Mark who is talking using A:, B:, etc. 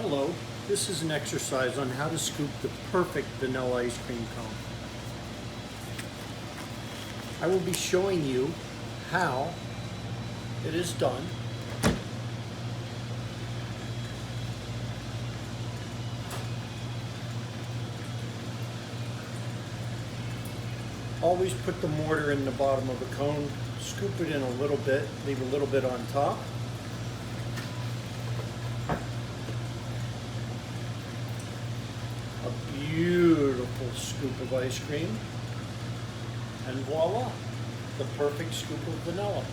A: Hello, this is an exercise on how to scoop the perfect vanilla ice cream cone. I will be showing you how it is done. Always put the mortar in the bottom of the cone, scoop it in a little bit, leave a little bit on top. A beautiful scoop of ice cream, and voila, the perfect scoop of vanilla.